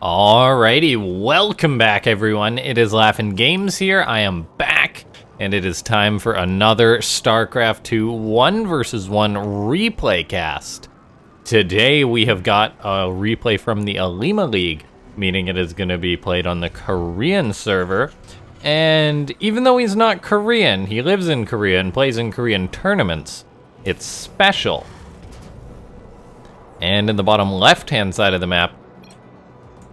Alrighty, welcome back everyone. It is LaughNgamez here. I am back, and it is time for another Starcraft 2 1 vs 1 replay cast. Today we have got a replay from the Alima League, meaning it is going to be played on the Korean server. And even though he's not Korean, he lives in Korea and plays in Korean tournaments. It's SpeCial. And in the bottom left-hand side of the map,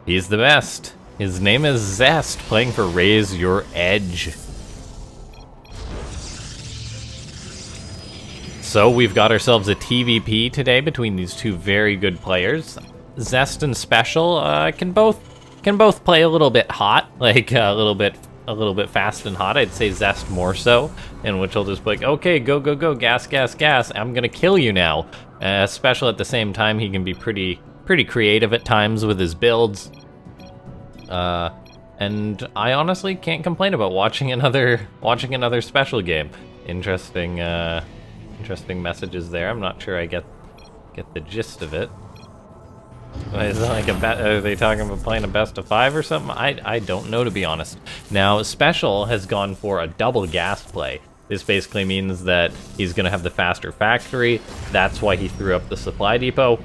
he's the best. His name is Zest, playing for Raise Your Edge. So we've got ourselves a TvP today between these two very good players. Zest and SpeCial can both play a little bit hot, like a little bit fast and hot. I'd say Zest more so, in which he'll just be like, okay, go, go, go, gas, gas, gas. I'm gonna kill you now. SpeCial at the same time, he can be pretty creative at times with his builds. And I honestly can't complain about watching another SpeCial game. Interesting messages there. I'm not sure I get the gist of it. Is it like are they talking about playing a best of 5 or something? I don't know, to be honest. Now, SpeCial has gone for a double gas play. This basically means that he's going to have the faster factory. That's why he threw up the supply depot,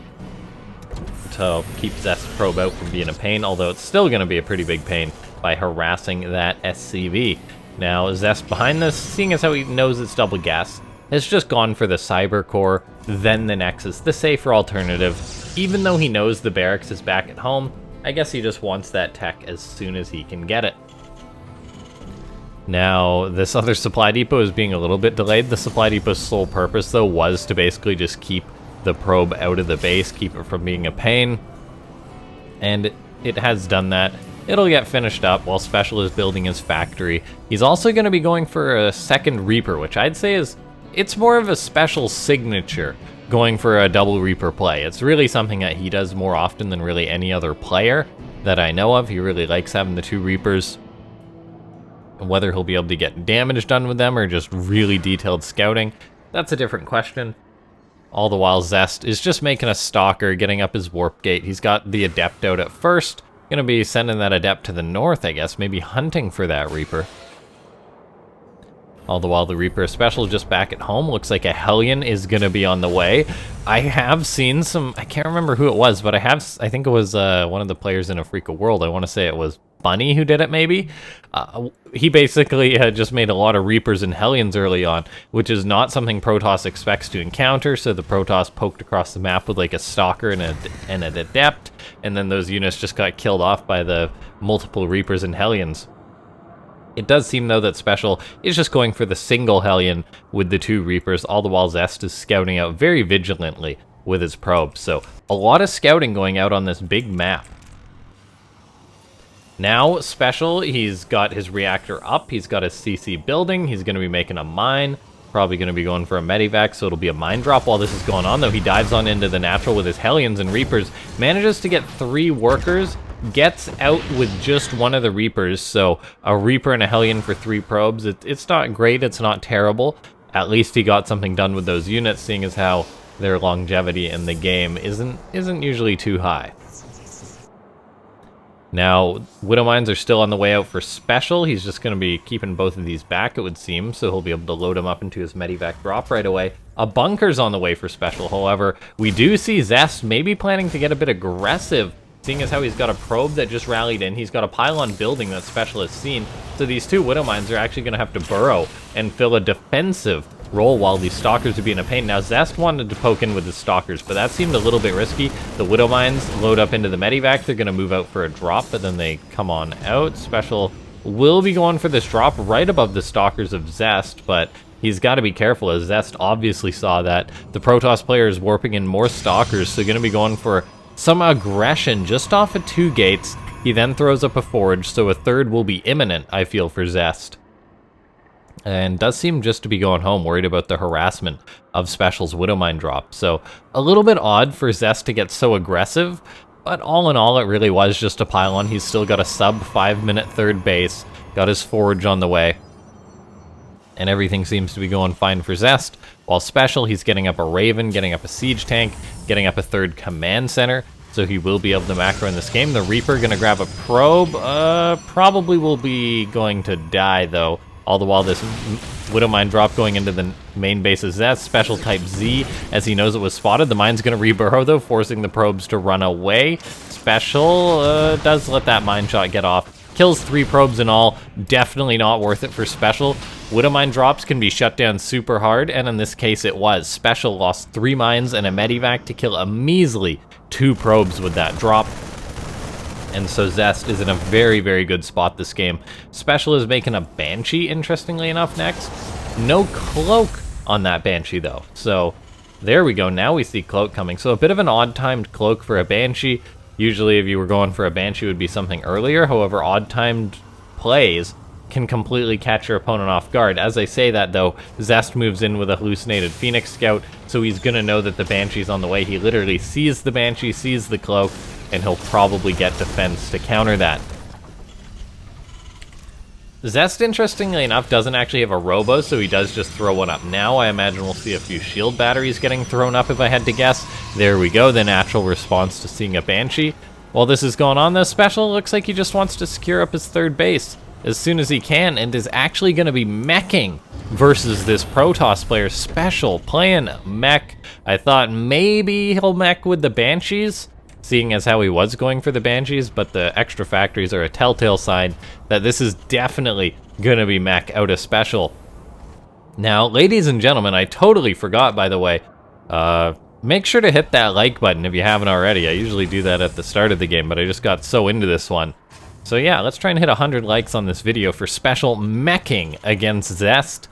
to keep Zest probe out from being a pain, although it's still going to be a pretty big pain by harassing that SCV. Now, Zest behind this, seeing as how he knows it's double gas, has just gone for the Cyber Core, then the Nexus, the safer alternative. Even though he knows the barracks is back at home, I guess he just wants that tech as soon as he can get it. Now, this other supply depot is being a little bit delayed. The supply depot's sole purpose, though, was to basically just keep the probe out of the base, keep it from being a pain. And it has done that. It'll get finished up while SpeCial is building his factory. He's also going to be going for a second Reaper, which I'd say it's more of a SpeCial signature, going for a double Reaper play. It's really something that he does more often than really any other player that I know of. He really likes having the 2 Reapers. Whether he'll be able to get damage done with them or just really detailed scouting, that's a different question. All the while, Zest is just making a Stalker, getting up his Warp Gate. He's got the Adept out at first. Gonna be sending that Adept to the north, I guess, maybe hunting for that Reaper. All the while, the Reaper SpeCial is just back at home. Looks like a Hellion is gonna be on the way. I have seen some, I can't remember who it was, but I think it was one of the players in A Freak of World. I want to say it was Bunny who did it, maybe. He basically just made a lot of Reapers and Hellions early on, which is not something PROTOSS expects to encounter. So the PROTOSS poked across the map with like a Stalker and an Adept, and then those units just got killed off by the multiple Reapers and Hellions. It does seem, though, that SpeCial is just going for the single Hellion with the 2 Reapers, all the while Zest is scouting out very vigilantly with his probe. So a lot of scouting going out on this big map. Now, SpeCial, he's got his reactor up, he's got his CC building, he's going to be making a mine, probably going to be going for a medevac, so it'll be a mine drop while this is going on, though. He dives on into the natural with his Hellions and Reapers, manages to get 3 workers, gets out with just 1 of the Reapers, so a Reaper and a Hellion for 3 probes. It's not great, it's not terrible. At least he got something done with those units, seeing as how their longevity in the game isn't usually too high. Now, Widow Mines are still on the way out for SpeCial. He's just going to be keeping both of these back, it would seem, so he'll be able to load them up into his medevac drop right away. A bunker's on the way for SpeCial, however. We do see Zest maybe planning to get a bit aggressive, seeing as how he's got a probe that just rallied in. He's got a pylon building that SpeCial has seen, so these 2 Widow Mines are actually going to have to burrow and fill a defensive role while these Stalkers are being a pain. Now, Zest wanted to poke in with the Stalkers, but that seemed a little bit risky. The Widow Mines load up into the medevac. They're going to move out for a drop, but then they come on out. SpeCial will be going for this drop right above the Stalkers of Zest, but he's got to be careful, as Zest obviously saw that the PROTOSS player is warping in more Stalkers, so going to be going for some aggression just off of 2 gates. He then throws up a forge, so a 3rd will be imminent, I feel, for Zest. And does seem just to be going home, worried about the harassment of SpeCial's Widow Mine drop. So a little bit odd for Zest to get so aggressive, but all in all, it really was just a pylon. He's still got a sub 5-minute 3rd base, got his forge on the way, and everything seems to be going fine for Zest. While SpeCial, he's getting up a Raven, getting up a Siege Tank, getting up a 3rd Command Center. so he will be able to macro in this game. The Reaper gonna grab a probe. Probably will be going to die, though. All the while this Widow Mine drop going into the main base of Zest. Special type Z, as he knows it was spotted. The mine's gonna reburrow, though, forcing the probes to run away. Special does let that mine shot get off. Kills 3 probes in all. Definitely not worth it for Special. Widow Mine drops can be shut down super hard, and in this case it was. Special lost 3 mines and a medivac to kill a measly 2 probes with that drop. And so Zest is in a very, very good spot this game. Special is making a Banshee, interestingly enough, next. No Cloak on that Banshee, though. So there we go. Now we see Cloak coming. So a bit of an odd-timed Cloak for a Banshee. Usually if you were going for a Banshee, it would be something earlier. However, odd-timed plays can completely catch your opponent off guard. As I say that, though, Zest moves in with a hallucinated Phoenix Scout, so he's going to know that the Banshee's on the way. He literally sees the Banshee, sees the Cloak, and he'll probably get defense to counter that. Zest, interestingly enough, doesn't actually have a Robo, so he does just throw one up now. I imagine we'll see a few shield batteries getting thrown up if I had to guess. There we go, the natural response to seeing a Banshee. While this is going on, though, Special looks like he just wants to secure up his 3rd base as soon as he can, and is actually going to be meching versus this PROTOSS player. Special playing Mech. I thought maybe he'll mech with the Banshees, seeing as how he was going for the Banshees, but the extra factories are a telltale sign that this is definitely going to be Mech out of Special. Now, ladies and gentlemen, I totally forgot, by the way, make sure to hit that like button if you haven't already. I usually do that at the start of the game, but I just got so into this one. So yeah, let's try and hit 100 likes on this video for Special meching against Zest.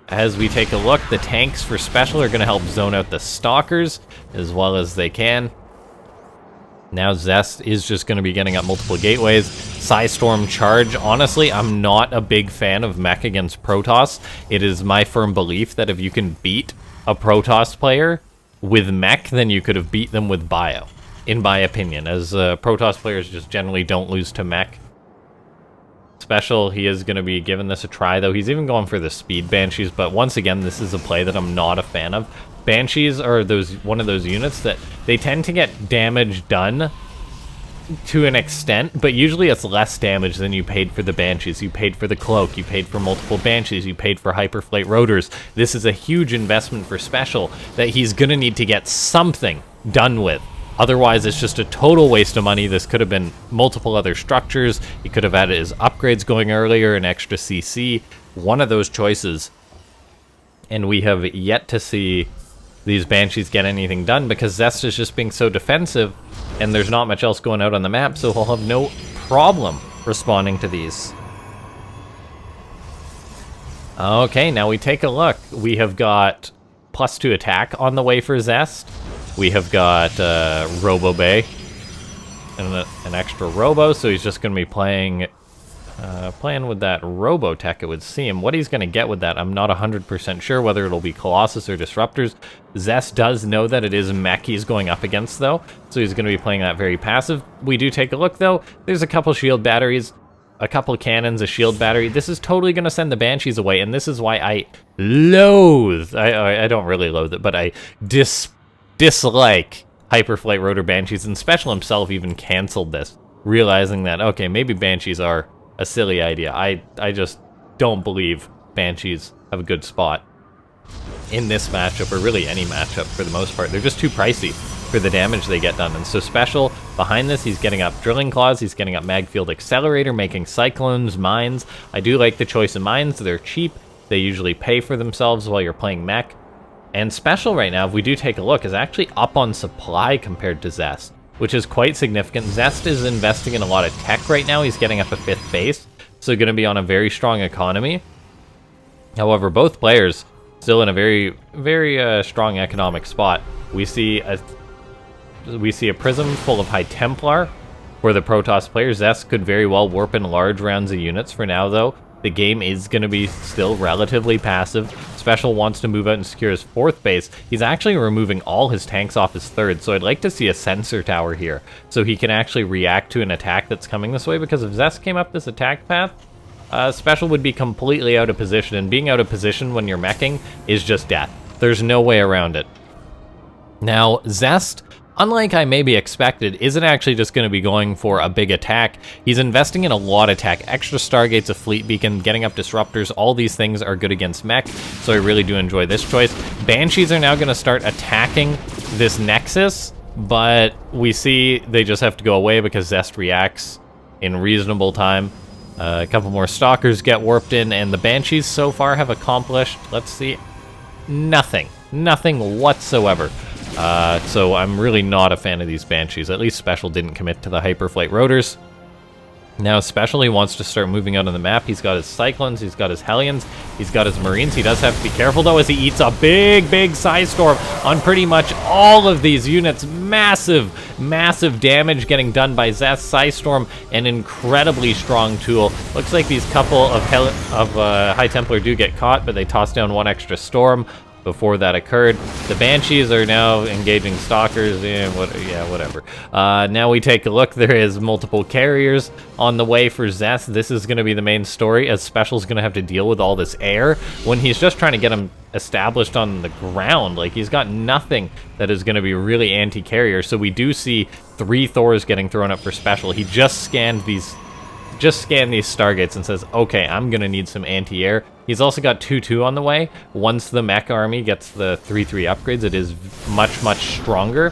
As we take a look, the tanks for Special are going to help zone out the Stalkers as well as they can. Now Zest is just going to be getting up multiple gateways. Psystorm charge. Honestly, I'm not a big fan of Mech against PROTOSS. It is my firm belief that if you can beat a PROTOSS player with Mech, then you could have beat them with Bio, in my opinion, as PROTOSS players just generally don't lose to Mech. Special, he is going to be giving this a try, though. He's even going for the speed Banshees, but once again, this is a play that I'm not a fan of. Banshees are one of those units that they tend to get damage done to an extent, but usually it's less damage than you paid for the Banshees. You paid for the Cloak, you paid for multiple Banshees, you paid for Hyperflight Rotors. This is a huge investment for Special that he's going to need to get something done with. Otherwise, it's just a total waste of money. This could have been multiple other structures. He could have had his upgrades going earlier, an extra CC, one of those choices. And we have yet to see these Banshees get anything done because Zest is just being so defensive and there's not much else going out on the map, so he'll have no problem responding to these. Okay, now we take a look. We have got +2 attack on the way for Zest. We have got Robo Bay and an extra Robo, so he's just going to be playing with that Robotech, it would seem. What he's going to get with that, I'm not 100% sure, whether it'll be Colossus or Disruptors. Zest does know that it is Mech he's going up against, though, so he's going to be playing that very passive. We do take a look, though. There's a couple shield batteries, a couple cannons, a shield battery. This is totally going to send the Banshees away, and this is why I loathe, I don't really loathe it, but I dislike Hyperflight Rotor Banshees, and Special himself even canceled this, realizing that, okay, maybe Banshees are a silly idea. I just don't believe Banshees have a good spot in this matchup, or really any matchup for the most part. They're just too pricey for the damage they get done. And so Special, behind this, he's getting up Drilling Claws, he's getting up Magfield Accelerator, making Cyclones, Mines. I do like the choice of Mines. They're cheap. They usually pay for themselves while you're playing Mech. And Special right now, if we do take a look, is actually up on supply compared to Zest, which is quite significant. Zest is investing in a lot of tech right now. He's getting up a 5th base, so going to be on a very strong economy. However, both players still in a very, very strong economic spot. We see a Prism full of High Templar for the PROTOSS players. Zest could very well warp in large rounds of units. For now, though, the game is going to be still relatively passive. Special wants to move out and secure his 4th base. He's actually removing all his tanks off his 3rd, so I'd like to see a sensor tower here so he can actually react to an attack that's coming this way, because if Zest came up this attack path, Special would be completely out of position, and being out of position when you're meching is just death. There's no way around it. Now, Zest, unlike I maybe expected, isn't actually just going to be going for a big attack. He's investing in a lot of tech. Extra Stargates, a fleet beacon, getting up disruptors, all these things are good against Mech, so I really do enjoy this choice. Banshees are now going to start attacking this Nexus, but we see they just have to go away because Zest reacts in reasonable time. A couple more Stalkers get warped in, and the Banshees so far have accomplished, let's see, nothing. Nothing whatsoever. So I'm really not a fan of these Banshees. At least SpeCial didn't commit to the Hyperflight Rotors. Now SpeCial, he wants to start moving out on the map. He's got his Cyclones, he's got his Hellions, he's got his Marines. He does have to be careful though as he eats a big Psystorm on pretty much all of these units. Massive damage getting done by Zest. Psystorm, an incredibly strong tool. Looks like these couple of High Templar do get caught, but they toss down one extra storm before that occurred. The Banshees are now engaging Stalkers, whatever. Now we take a look. There is multiple carriers on the way for Zest. This is going to be the main story, as SpeCial's going to have to deal with all this air when he's just trying to get them established on the ground. Like, he's got nothing that is going to be really anti-carrier. So we do see 3 Thors getting thrown up for SpeCial. He just scanned these Stargates and says, okay, I'm gonna need some anti-air. He's also got 2-2 on the way. Once the Mech army gets the 3-3 upgrades, it is much stronger.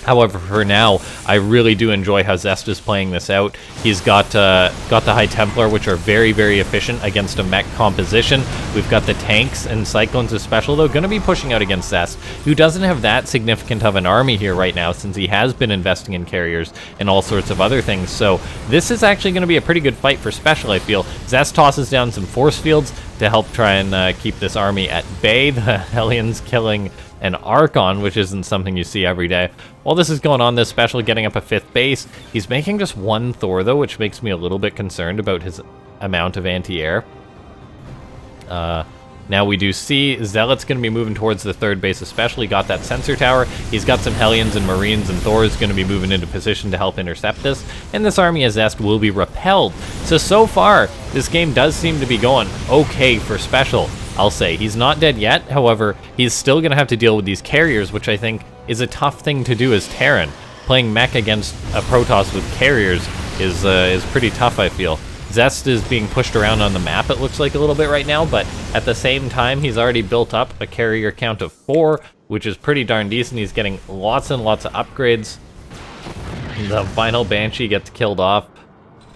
However, for now, I really do enjoy how Zest is playing this out. He's got the High Templar, which are very efficient against a Mech composition. We've got the tanks and Cyclones of SpeCial, though, going to be pushing out against Zest, who doesn't have that significant of an army here right now, since he has been investing in carriers and all sorts of other things. So this is actually going to be a pretty good fight for SpeCial, I feel. Zest tosses down some force fields to help try and keep this army at bay. The Hellions killing an Archon, which isn't something you see every day. While this is going on, this SpeCial getting up a 5th base. He's making just 1 Thor, though, which makes me a little bit concerned about his amount of anti-air. Now we do see Zealot's going to be moving towards the 3rd base, especially got that sensor tower. He's got some Hellions and Marines, and Thor's going to be moving into position to help intercept this. And this army of Zest will be repelled. So far, this game does seem to be going okay for SpeCial, I'll say. He's not dead yet, however, he's still going to have to deal with these carriers, which I think is a tough thing to do as Terran. Playing Mech against a PROTOSS with carriers is pretty tough, I feel. Zest is being pushed around on the map, it looks like, a little bit right now, but at the same time, he's already built up a carrier count of 4, which is pretty darn decent. He's getting lots and lots of upgrades. The final Banshee gets killed off.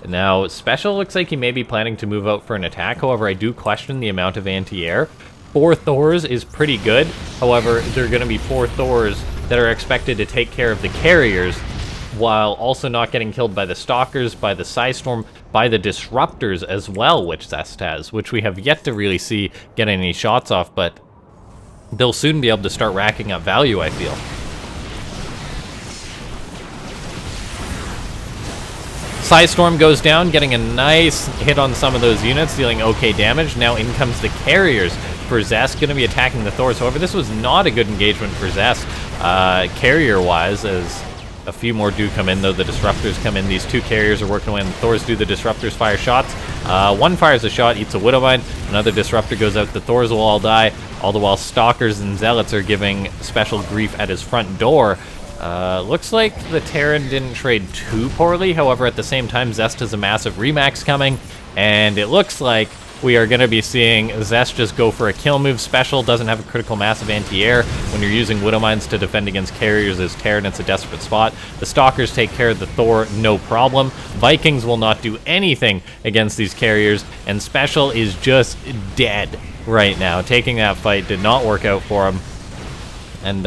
Now, SpeCial looks like he may be planning to move out for an attack. However, I do question the amount of anti-air. 4 Thors is pretty good. However, there are going to be 4 Thors that are expected to take care of the carriers, while also not getting killed by the Stalkers, by the Psystorm, by the Disruptors as well, which Zest has, which we have yet to really see get any shots off, but they'll soon be able to start racking up value, I feel. Psystorm goes down, getting a nice hit on some of those units, dealing okay damage. Now in comes the carriers for Zest, going to be attacking the Thors. However, this was not a good engagement for Zest, carrier-wise, as a few more do come in, though. The Disruptors come in. These 2 carriers are working away, and the Thors do the Disruptors fire shots. One fires a shot, eats a Widowmine. Another Disruptor goes out. The Thors will all die, all the while Stalkers and Zealots are giving SpeCial grief at his front door. Looks like the Terran didn't trade too poorly. However, at the same time, Zest has a massive Remax coming, and it looks like we are going to be seeing Zest just go for a kill move. SpeCial doesn't have a critical mass of anti-air. When you're using Widowmines to defend against carriers as Terran, it's a desperate spot. The Stalkers take care of the Thor, no problem. Vikings will not do anything against these carriers, and SpeCial is just dead right now. Taking that fight did not work out for him. And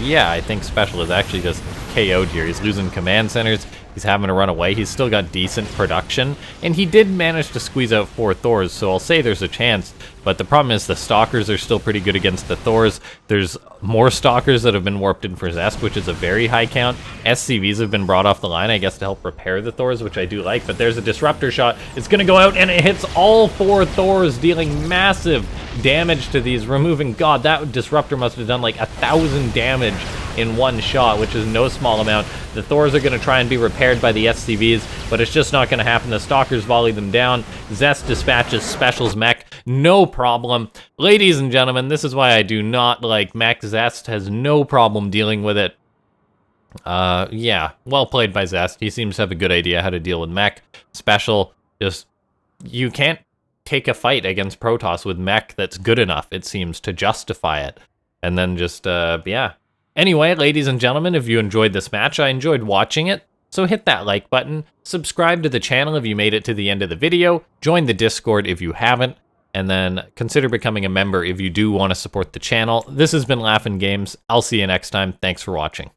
yeah, I think SpeCial is actually just KO'd here. He's losing command centers. He's having to run away. He's still got decent production, and he did manage to squeeze out 4 Thors, so I'll say there's a chance. But the problem is the Stalkers are still pretty good against the Thors. There's more Stalkers that have been warped in for Zest, which is a very high count. SCVs have been brought off the line, I guess, to help repair the Thors, which I do like. But there's a Disruptor shot. It's going to go out, and it hits all 4 Thors, dealing massive damage to these, removing... God, that Disruptor must have done like 1,000 damage in one shot, which is no small amount. The Thors are going to try and be repaired by the SCVs, but it's just not going to happen. The Stalkers volley them down. Zest dispatches SpeCial's Mech, no problem. Ladies and gentlemen, this is why I do not like Mech. Zest has no problem dealing with it. Yeah, well played by Zest. He seems to have a good idea how to deal with Mech. SpeCial, just, you can't take a fight against PROTOSS with Mech that's good enough, it seems, to justify it. And then just, yeah. Anyway, ladies and gentlemen, if you enjoyed this match, I enjoyed watching it. So hit that like button, subscribe to the channel if you made it to the end of the video, join the Discord if you haven't, and then consider becoming a member if you do want to support the channel. This has been LaughNgamez. I'll see you next time. Thanks for watching.